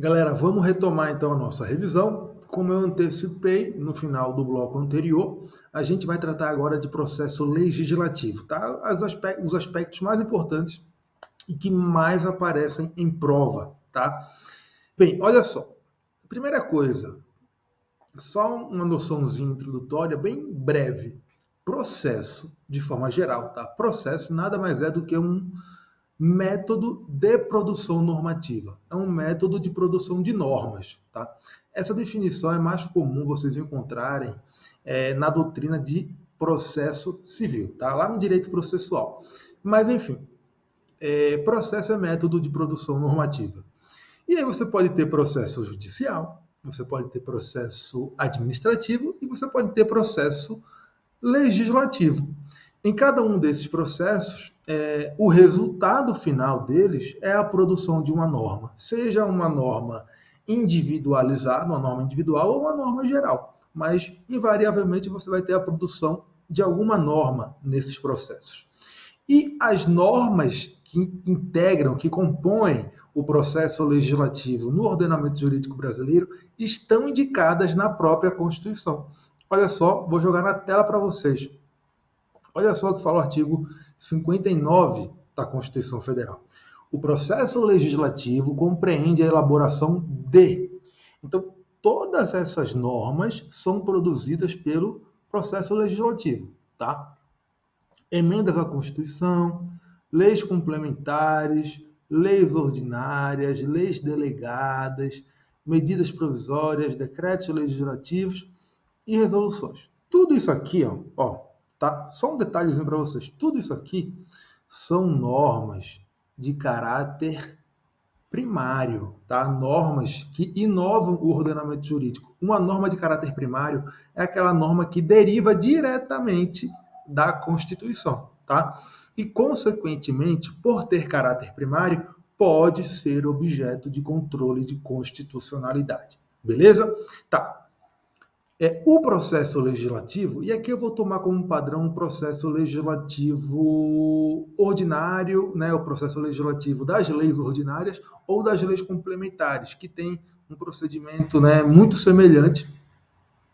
Galera, vamos retomar então a nossa revisão. Como eu antecipei no final do bloco anterior, a gente vai tratar agora de processo legislativo, tá? Os aspectos mais importantes e que mais aparecem em prova, tá? Bem, olha só. Primeira coisa, só uma noçãozinha introdutória, bem breve. Processo, de forma geral, tá? Processo nada mais é do que um método de produção normativa. É um método de produção de normas. Tá? Essa definição é mais comum vocês encontrarem na doutrina de processo civil, tá? Lá no direito processual. Mas, enfim, processo é método de produção normativa. E aí você pode ter processo judicial, você pode ter processo administrativo e você pode ter processo legislativo. Em cada um desses processos, o resultado final deles é a produção de uma norma, seja uma norma individualizada, uma norma individual ou uma norma geral. Mas, invariavelmente, você vai ter a produção de alguma norma nesses processos. E as normas que integram, que compõem o processo legislativo no ordenamento jurídico brasileiro estão indicadas na própria Constituição. Olha só, vou jogar na tela para vocês. Olha só o que fala o artigo 59 da Constituição Federal. O processo legislativo compreende a elaboração de. Então, todas essas normas são produzidas pelo processo legislativo, tá? Emendas à Constituição, leis complementares, leis ordinárias, leis delegadas, medidas provisórias, decretos legislativos e resoluções. Tudo isso aqui, ó, tá? Só um detalhezinho para vocês. Tudo isso aqui são normas de caráter primário, tá? Normas que inovam o ordenamento jurídico. Uma norma de caráter primário é aquela norma que deriva diretamente da Constituição, tá? E, consequentemente, por ter caráter primário, pode ser objeto de controle de constitucionalidade. Beleza? Tá. O processo legislativo, e aqui eu vou tomar como padrão um processo legislativo ordinário, né, o processo legislativo das leis ordinárias ou das leis complementares, que tem um procedimento, né, muito semelhante,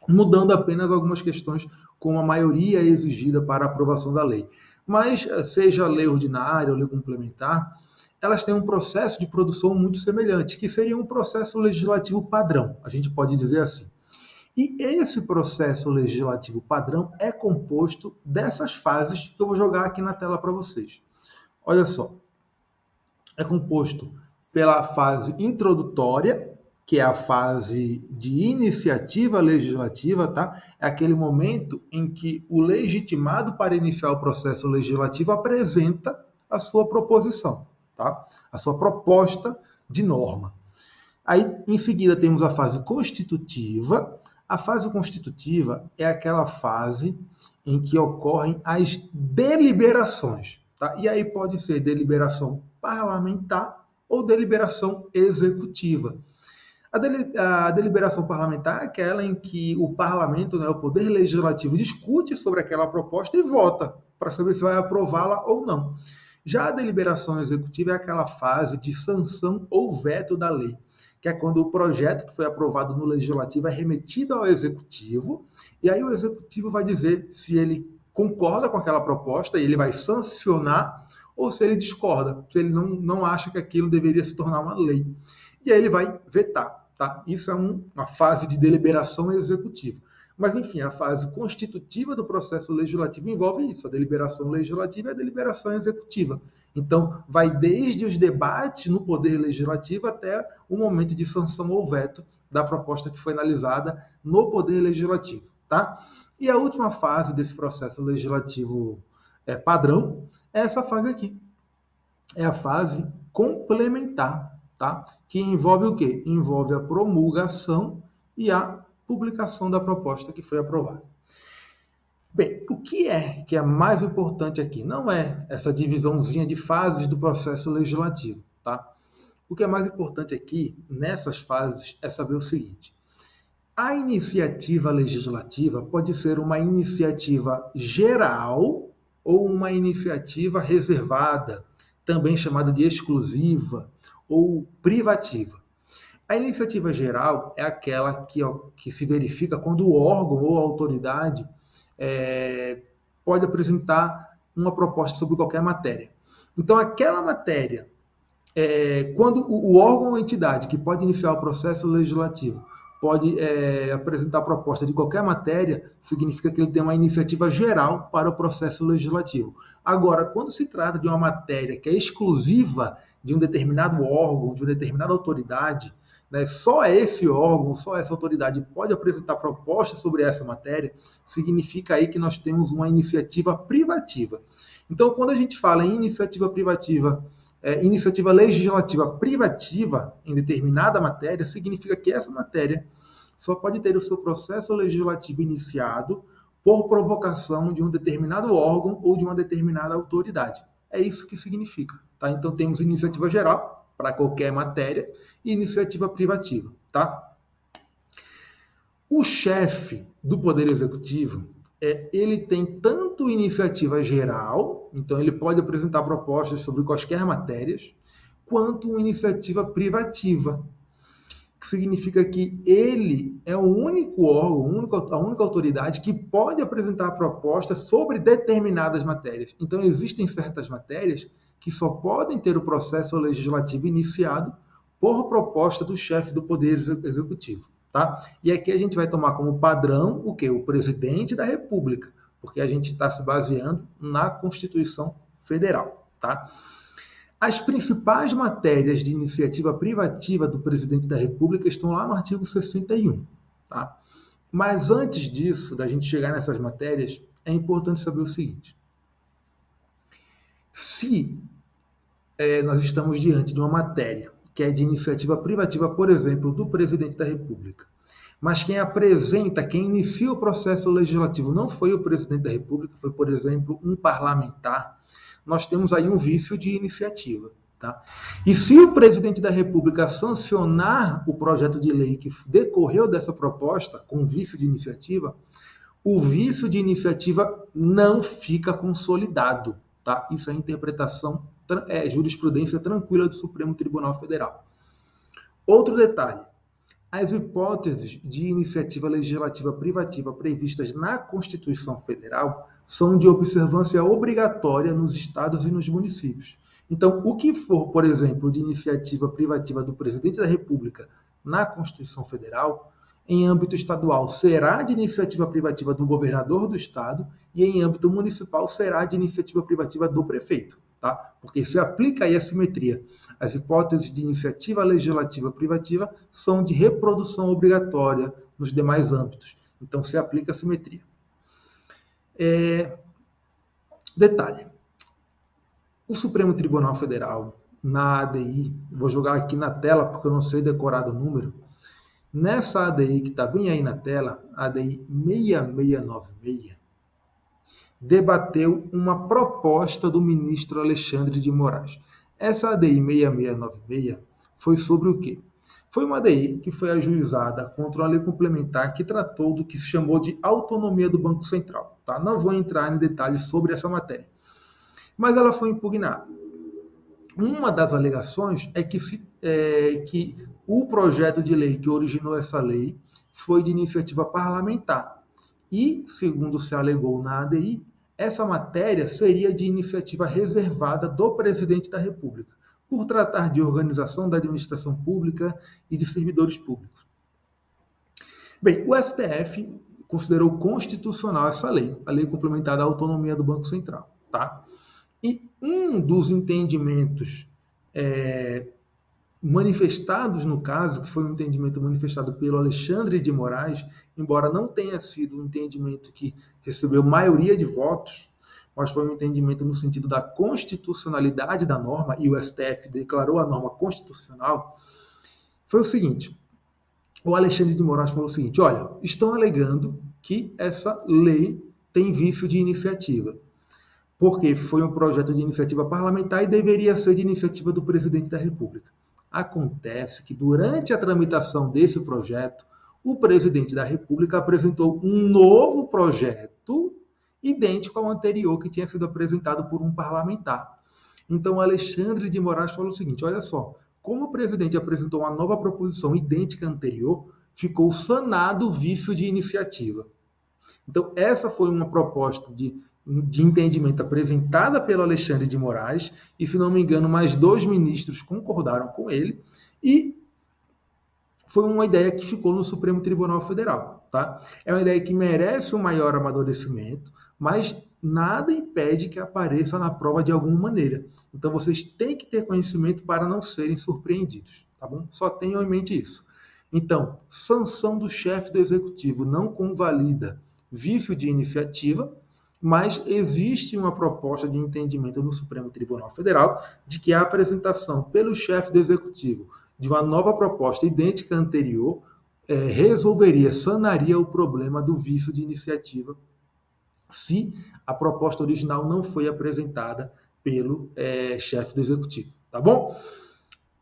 mudando apenas algumas questões como a maioria exigida para a aprovação da lei. Mas, seja lei ordinária ou lei complementar, elas têm um processo de produção muito semelhante, que seria um processo legislativo padrão, a gente pode dizer assim. E esse processo legislativo padrão é composto dessas fases que eu vou jogar aqui na tela para vocês. Olha só. É composto pela fase introdutória, que é a fase de iniciativa legislativa, tá? É aquele momento em que o legitimado para iniciar o processo legislativo apresenta a sua proposição, tá? A sua proposta de norma. Aí, em seguida, temos a fase constitutiva. A fase constitutiva é aquela fase em que ocorrem as deliberações. Tá? E aí pode ser deliberação parlamentar ou deliberação executiva. A deliberação parlamentar é aquela em que o parlamento, né, o poder legislativo, discute sobre aquela proposta e vota para saber se vai aprová-la ou não. Já a deliberação executiva é aquela fase de sanção ou veto da lei, que é quando o projeto que foi aprovado no legislativo é remetido ao executivo, e aí o executivo vai dizer se ele concorda com aquela proposta e ele vai sancionar, ou se ele discorda, se ele não acha que aquilo deveria se tornar uma lei. E aí ele vai vetar. Tá? Isso é uma fase de deliberação executiva. Mas, enfim, a fase constitutiva do processo legislativo envolve isso, a deliberação legislativa e a deliberação executiva. Então, vai desde os debates no Poder Legislativo até o momento de sanção ou veto da proposta que foi analisada no Poder Legislativo. Tá? E a última fase desse processo legislativo padrão é essa fase aqui. É a fase complementar, tá? Que envolve o quê? Envolve a promulgação e a publicação da proposta que foi aprovada. Bem, o que é mais importante aqui? Não é essa divisãozinha de fases do processo legislativo, tá? O que é mais importante aqui, nessas fases, é saber o seguinte. A iniciativa legislativa pode ser uma iniciativa geral ou uma iniciativa reservada, também chamada de exclusiva ou privativa. A iniciativa geral é aquela que se verifica quando o órgão ou a autoridade pode apresentar uma proposta sobre qualquer matéria. Então, aquela matéria, quando o órgão ou entidade que pode iniciar o processo legislativo pode apresentar proposta de qualquer matéria, significa que ele tem uma iniciativa geral para o processo legislativo. Agora, quando se trata de uma matéria que é exclusiva de um determinado órgão, de uma determinada autoridade, né, só esse órgão, só essa autoridade pode apresentar proposta sobre essa matéria, significa aí que nós temos uma iniciativa privativa. Então, quando a gente fala em iniciativa privativa, iniciativa legislativa privativa em determinada matéria, significa que essa matéria só pode ter o seu processo legislativo iniciado por provocação de um determinado órgão ou de uma determinada autoridade. É isso que significa. Tá? Então, temos iniciativa geral para qualquer matéria e iniciativa privativa. Tá? O chefe do Poder Executivo, ele tem tanto iniciativa geral, então ele pode apresentar propostas sobre quaisquer matérias, quanto uma iniciativa privativa, que significa que ele é o único órgão, a única autoridade que pode apresentar propostas sobre determinadas matérias. Então, existem certas matérias que só podem ter o processo legislativo iniciado por proposta do chefe do Poder Executivo. Tá? E aqui a gente vai tomar como padrão o quê? O presidente da República, porque a gente está se baseando na Constituição Federal. Tá? As principais matérias de iniciativa privativa do presidente da República estão lá no artigo 61. Tá? Mas antes disso, da gente chegar nessas matérias, é importante saber o seguinte. Se nós estamos diante de uma matéria que é de iniciativa privativa, por exemplo, do presidente da República, mas quem apresenta, quem inicia o processo legislativo não foi o presidente da República, foi, por exemplo, um parlamentar, nós temos aí um vício de iniciativa. Tá? E se o presidente da República sancionar o projeto de lei que decorreu dessa proposta com vício de iniciativa, o vício de iniciativa não fica consolidado. Tá? Isso é interpretação, jurisprudência tranquila do Supremo Tribunal Federal. Outro detalhe, as hipóteses de iniciativa legislativa privativa previstas na Constituição Federal são de observância obrigatória nos estados e nos municípios. Então, o que for, por exemplo, de iniciativa privativa do presidente da República na Constituição Federal, em âmbito estadual será de iniciativa privativa do governador do estado e em âmbito municipal será de iniciativa privativa do prefeito. Tá? Porque se aplica aí a simetria. As hipóteses de iniciativa legislativa privativa são de reprodução obrigatória nos demais âmbitos. Então, se aplica a simetria. Detalhe. O Supremo Tribunal Federal, na ADI, vou jogar aqui na tela porque eu não sei decorar o número, nessa ADI que está bem aí na tela, ADI 6696, debateu uma proposta do ministro Alexandre de Moraes. Essa ADI 6696 foi sobre o quê? Foi uma ADI que foi ajuizada contra uma lei complementar que tratou do que se chamou de autonomia do Banco Central. Tá? Não vou entrar em detalhes sobre essa matéria. Mas ela foi impugnada. Uma das alegações é que o projeto de lei que originou essa lei foi de iniciativa parlamentar. E, segundo se alegou na ADI, essa matéria seria de iniciativa reservada do presidente da República, por tratar de organização da administração pública e de servidores públicos. Bem, o STF considerou constitucional essa lei, a lei complementar da autonomia do Banco Central. Tá? E um dos entendimentos manifestados no caso, que foi um entendimento manifestado pelo Alexandre de Moraes, embora não tenha sido um entendimento que recebeu maioria de votos, mas foi um entendimento no sentido da constitucionalidade da norma, e o STF declarou a norma constitucional, foi o seguinte: o Alexandre de Moraes falou o seguinte: olha, estão alegando que essa lei tem vício de iniciativa, porque foi um projeto de iniciativa parlamentar e deveria ser de iniciativa do presidente da República. Acontece que, durante a tramitação desse projeto, o presidente da República apresentou um novo projeto idêntico ao anterior que tinha sido apresentado por um parlamentar. Então, Alexandre de Moraes falou o seguinte: olha só, como o presidente apresentou uma nova proposição idêntica à anterior, ficou sanado o vício de iniciativa. Então, essa foi uma proposta de entendimento apresentada pelo Alexandre de Moraes, e, se não me engano, mais 2 ministros concordaram com ele, e foi uma ideia que ficou no Supremo Tribunal Federal. Tá? É uma ideia que merece um maior amadurecimento, mas nada impede que apareça na prova de alguma maneira. Então, vocês têm que ter conhecimento para não serem surpreendidos. Tá bom? Só tenham em mente isso. Então, sanção do chefe do executivo não convalida vício de iniciativa, mas existe uma proposta de entendimento no Supremo Tribunal Federal de que a apresentação pelo chefe do executivo de uma nova proposta idêntica à anterior resolveria, sanaria o problema do vício de iniciativa se a proposta original não foi apresentada pelo chefe do executivo. Tá bom?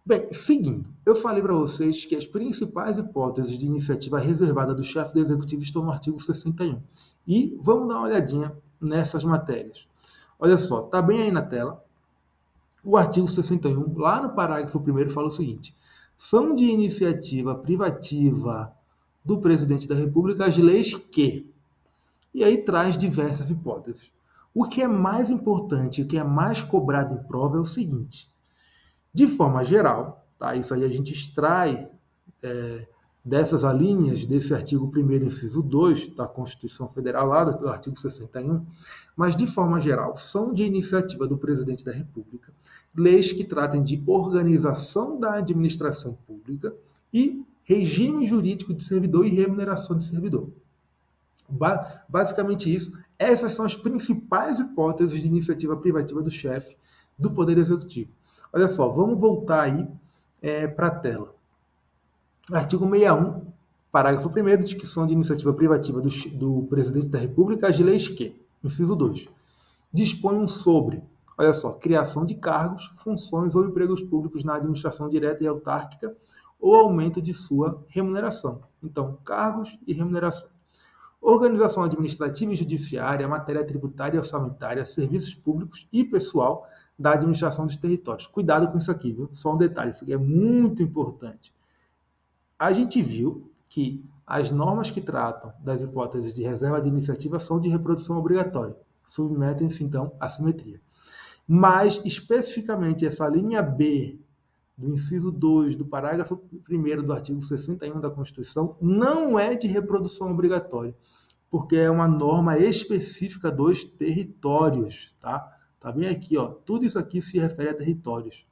Bem, seguindo, eu falei para vocês que as principais hipóteses de iniciativa reservada do chefe do executivo estão no artigo 61. E vamos dar uma olhadinha nessas matérias. Olha só, está bem aí na tela. O artigo 61, lá no parágrafo 1º, fala o seguinte: são de iniciativa privativa do presidente da República as leis que... E aí traz diversas hipóteses. O que é mais importante, o que é mais cobrado em prova é o seguinte: de forma geral, tá? Isso aí a gente extrai dessas alíneas desse artigo 1º, inciso 2 da Constituição Federal, lá do artigo 61, mas de forma geral, são de iniciativa do presidente da República leis que tratem de organização da administração pública e regime jurídico de servidor e remuneração de servidor. Basicamente isso. Essas são as principais hipóteses de iniciativa privativa do chefe do Poder Executivo. Olha só, vamos voltar aí para a tela. Artigo 61, parágrafo 1º, diz que são de iniciativa privativa do Presidente da República as leis que, inciso 2, dispõem sobre, olha só, criação de cargos, funções ou empregos públicos na administração direta e autárquica ou aumento de sua remuneração. Então, cargos e remuneração. Organização administrativa e judiciária, matéria tributária e orçamentária, serviços públicos e pessoal da administração dos territórios. Cuidado com isso aqui, viu? Só um detalhe, isso aqui é muito importante. A gente viu que as normas que tratam das hipóteses de reserva de iniciativa são de reprodução obrigatória. Submetem-se, então, à simetria. Mas, especificamente, essa linha B do inciso 2 do parágrafo 1º do artigo 61 da Constituição não é de reprodução obrigatória, porque é uma norma específica dos territórios, tá? Tá bem aqui, ó. Tudo isso aqui se refere a territórios.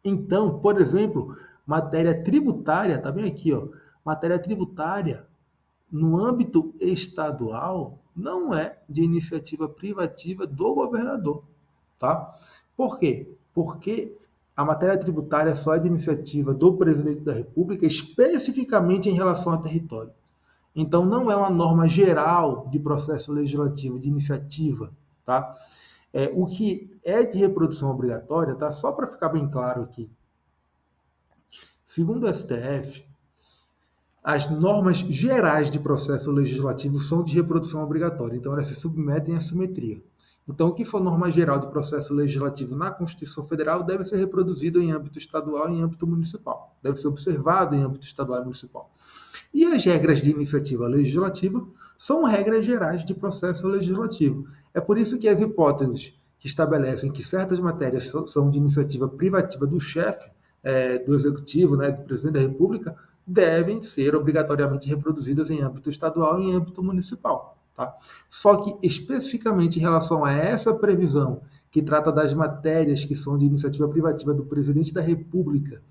Então, por exemplo, matéria tributária, tá bem aqui, ó. Matéria tributária no âmbito estadual não é de iniciativa privativa do governador, tá? Por quê? Porque a matéria tributária só é de iniciativa do presidente da República, especificamente em relação a território. Então, não é uma norma geral de processo legislativo, de iniciativa, tá? O que é de reprodução obrigatória, tá? Só para ficar bem claro aqui. Segundo o STF, as normas gerais de processo legislativo são de reprodução obrigatória, então elas se submetem à simetria. Então, o que for norma geral de processo legislativo na Constituição Federal deve ser reproduzido em âmbito estadual e em âmbito municipal. Deve ser observado em âmbito estadual e municipal. E as regras de iniciativa legislativa são regras gerais de processo legislativo. É por isso que as hipóteses que estabelecem que certas matérias são de iniciativa privativa do chefe do Executivo, né, do Presidente da República, devem ser obrigatoriamente reproduzidas em âmbito estadual e em âmbito municipal. Tá? Só que, especificamente em relação a essa previsão, que trata das matérias que são de iniciativa privativa do Presidente da República,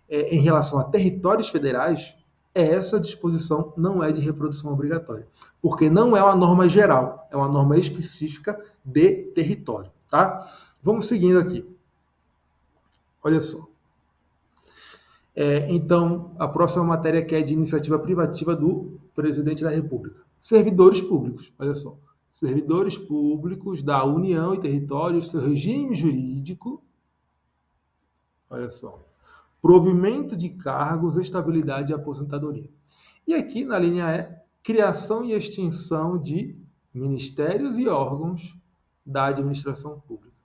em relação a territórios federais, essa disposição não é de reprodução obrigatória, porque não é uma norma geral, é uma norma específica de território. Tá? Vamos seguindo aqui. Olha só. Então, a próxima matéria que é de iniciativa privativa do Presidente da República. Servidores públicos, olha só. Servidores públicos da União e territórios, seu regime jurídico, olha só. Provimento de cargos, estabilidade e aposentadoria. E aqui, na linha E, criação e extinção de ministérios e órgãos da administração pública.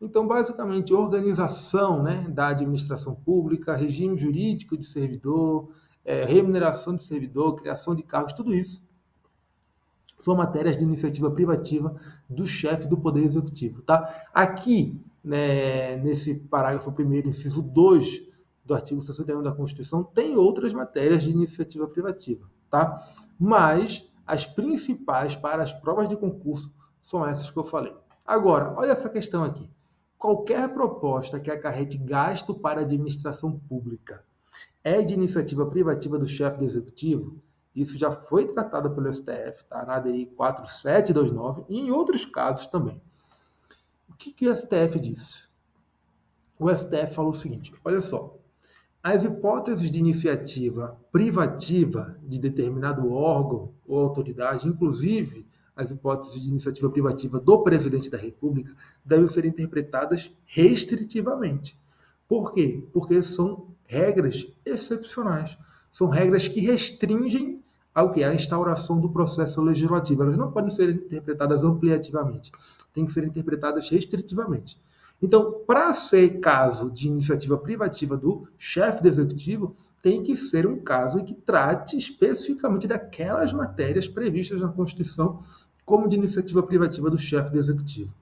Então, basicamente, organização, né, da administração pública, regime jurídico de servidor, remuneração de servidor, criação de cargos, tudo isso são matérias de iniciativa privativa do chefe do Poder Executivo. Tá? Aqui, né, nesse parágrafo 1º, inciso 2 do artigo 61 da Constituição, tem outras matérias de iniciativa privativa. Tá? Mas as principais para as provas de concurso são essas que eu falei. Agora, olha essa questão aqui. Qualquer proposta que acarrete gasto para a administração pública é de iniciativa privativa do chefe do Executivo? Isso já foi tratado pelo STF, tá? Na ADI 4729 e em outros casos também. O que o STF disse? O STF falou o seguinte, olha só, as hipóteses de iniciativa privativa de determinado órgão ou autoridade, inclusive as hipóteses de iniciativa privativa do presidente da República, devem ser interpretadas restritivamente. Por quê? Porque são regras excepcionais. São regras que restringem ao que? A instauração do processo legislativo. Elas não podem ser interpretadas ampliativamente. Têm que ser interpretadas restritivamente. Então, para ser caso de iniciativa privativa do chefe do executivo, tem que ser um caso em que trate especificamente daquelas matérias previstas na Constituição como de iniciativa privativa do chefe do executivo.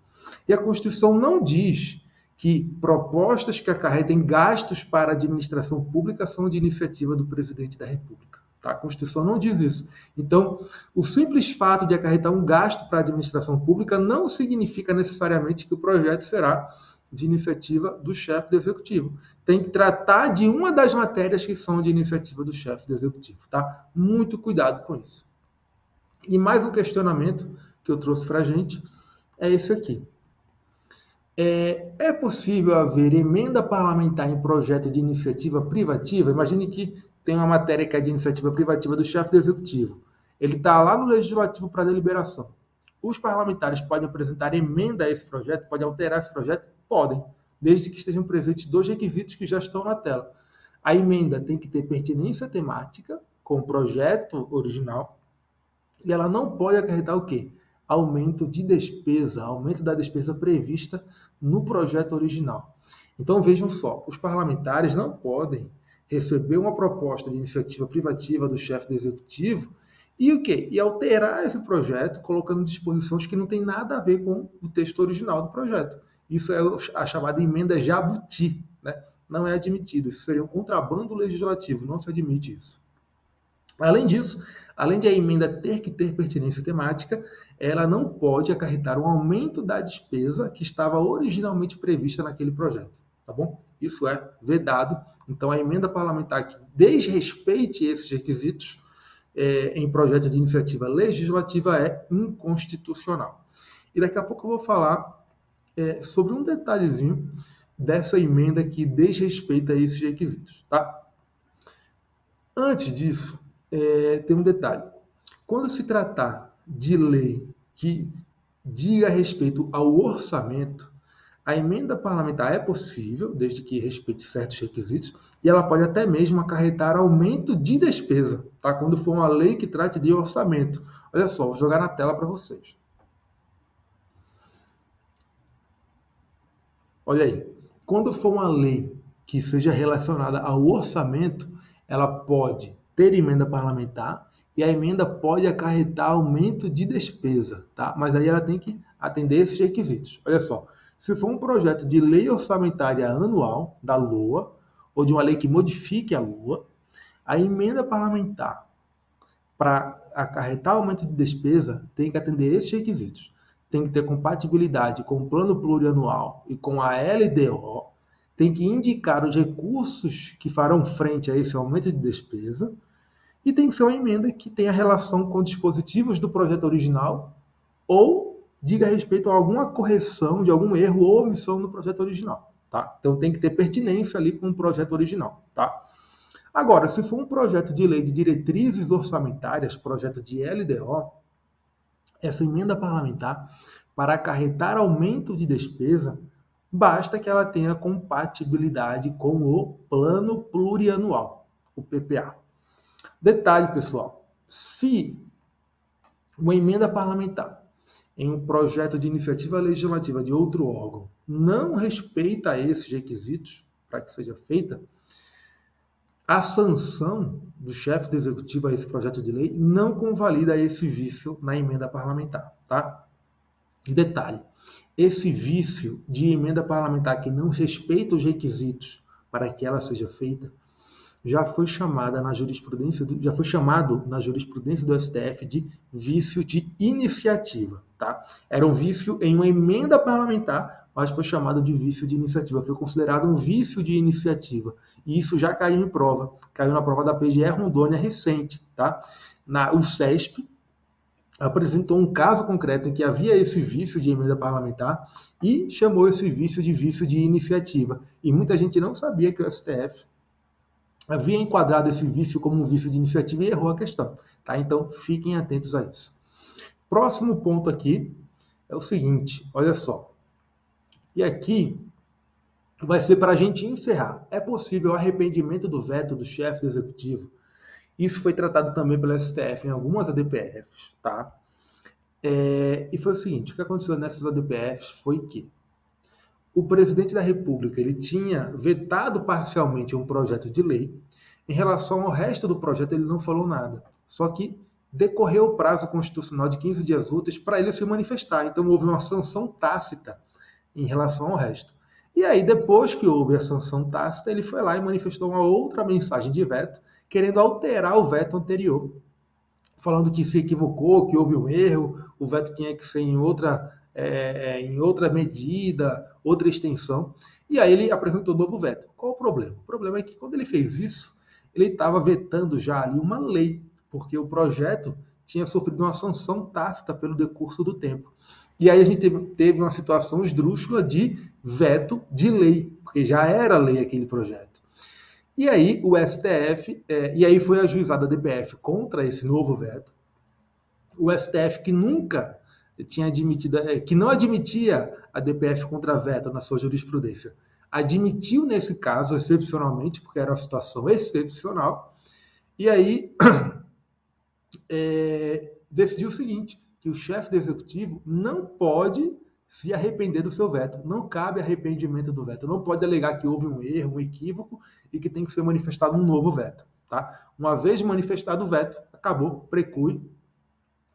E a Constituição não diz que propostas que acarretem gastos para a administração pública são de iniciativa do presidente da República. Tá? A Constituição não diz isso. Então, o simples fato de acarretar um gasto para a administração pública não significa necessariamente que o projeto será de iniciativa do chefe do executivo. Tem que tratar de uma das matérias que são de iniciativa do chefe do executivo. Tá? Muito cuidado com isso. E mais um questionamento que eu trouxe para a gente é esse aqui. É possível haver emenda parlamentar em projeto de iniciativa privativa? Imagine que tem uma matéria que é de iniciativa privativa do chefe do executivo. Ele está lá no legislativo para deliberação. Os parlamentares podem apresentar emenda a esse projeto, podem alterar esse projeto? Podem, desde que estejam presentes dois requisitos que já estão na tela. A emenda tem que ter pertinência temática com o projeto original e ela não pode acarretar o quê? Aumento de despesa, aumento da despesa prevista no projeto original. Então vejam só, os parlamentares não podem receber uma proposta de iniciativa privativa do chefe do executivo e o quê? E alterar esse projeto colocando disposições que não tem nada a ver com o texto original do projeto. Isso é a chamada emenda jabuti, né? Não é admitido, isso seria um contrabando legislativo, não se admite isso. Além disso, além de a emenda ter que ter pertinência temática, ela não pode acarretar um aumento da despesa que estava originalmente prevista naquele projeto, tá bom? Isso é vedado. Então, a emenda parlamentar que desrespeite esses requisitos em projeto de iniciativa legislativa é inconstitucional. E daqui a pouco eu vou falar sobre um detalhezinho dessa emenda que desrespeita esses requisitos, tá? Antes disso, tem um detalhe. Quando se tratar de lei que diga respeito ao orçamento, a emenda parlamentar é possível, desde que respeite certos requisitos, e ela pode até mesmo acarretar aumento de despesa, tá? Quando for uma lei que trate de orçamento. Olha só, vou jogar na tela para vocês. Olha aí, quando for uma lei que seja relacionada ao orçamento, ela pode ter emenda parlamentar e a emenda pode acarretar aumento de despesa, tá? Mas aí ela tem que atender esses requisitos. Olha só, se for um projeto de lei orçamentária anual da LOA, ou de uma lei que modifique a LOA, a emenda parlamentar para acarretar aumento de despesa tem que atender esses requisitos. Tem que ter compatibilidade com o plano plurianual e com a LDO, tem que indicar os recursos que farão frente a esse aumento de despesa e tem que ser uma emenda que tenha relação com dispositivos do projeto original ou diga respeito a alguma correção de algum erro ou omissão no projeto original, tá? Então tem que ter pertinência ali com o projeto original, tá? Agora, se for um projeto de lei de diretrizes orçamentárias, projeto de LDO, essa emenda parlamentar, para acarretar aumento de despesa, basta que ela tenha compatibilidade com o Plano Plurianual, o PPA. Detalhe, pessoal, se uma emenda parlamentar em um projeto de iniciativa legislativa de outro órgão não respeita esses requisitos para que seja feita, a sanção do chefe do executivo a esse projeto de lei não convalida esse vício na emenda parlamentar, tá? E detalhe, esse vício de emenda parlamentar que não respeita os requisitos para que ela seja feita, já foi chamado na jurisprudência do STF de vício de iniciativa, tá? Era um vício em uma emenda parlamentar, mas foi chamado de vício de iniciativa, foi considerado um vício de iniciativa. E isso já caiu em prova, caiu na prova da PGE Rondônia recente, tá? O CESP apresentou um caso concreto em que havia esse vício de emenda parlamentar e chamou esse vício de iniciativa. E muita gente não sabia que o STF havia enquadrado esse vício como um vício de iniciativa e errou a questão, tá? Então, fiquem atentos a isso. Próximo ponto aqui é o seguinte, olha só. E aqui vai ser para a gente encerrar. É possível arrependimento do veto do chefe do executivo? Isso foi tratado também pelo STF em algumas ADPFs, tá? E foi o seguinte, o que aconteceu nessas ADPFs foi que o presidente da República ele tinha vetado parcialmente um projeto de lei. Em relação ao resto do projeto, ele não falou nada. Só que decorreu o prazo constitucional de 15 dias úteis para ele se manifestar. Então, houve uma sanção tácita em relação ao resto. E aí, depois que houve a sanção tácita, ele foi lá e manifestou uma outra mensagem de veto, querendo alterar o veto anterior, falando que se equivocou, que houve um erro, o veto tinha que ser em outra medida, outra extensão, e aí ele apresentou um novo veto. Qual o problema? O problema é que quando ele fez isso, ele estava vetando já ali uma lei, porque o projeto tinha sofrido uma sanção tácita pelo decurso do tempo. E aí a gente teve uma situação esdrúxula de veto de lei, porque já era lei aquele projeto. E aí o STF, e aí foi ajuizada a DPF contra esse novo veto. O STF, que nunca tinha admitido, que não admitia a DPF contra veto na sua jurisprudência, admitiu nesse caso, excepcionalmente, porque era uma situação excepcional, e aí decidiu o seguinte, que o chefe do executivo não pode se arrepender do seu veto, não cabe arrependimento do veto, não pode alegar que houve um erro, um equívoco, e que tem que ser manifestado um novo veto. Tá? Uma vez manifestado o veto, acabou, preclui,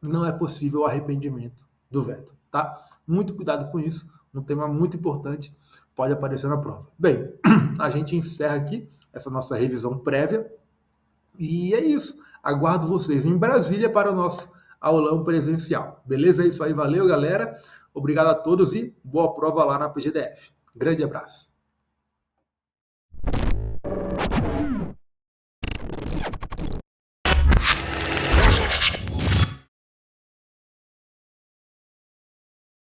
não é possível o arrependimento do veto, tá? Muito cuidado com isso, um tema muito importante, pode aparecer na prova. Bem, a gente encerra aqui essa nossa revisão prévia, e é isso. Aguardo vocês em Brasília para o nosso aulão presencial. Beleza? É isso aí, valeu, galera. Obrigado a todos e boa prova lá na PGDF. Grande abraço.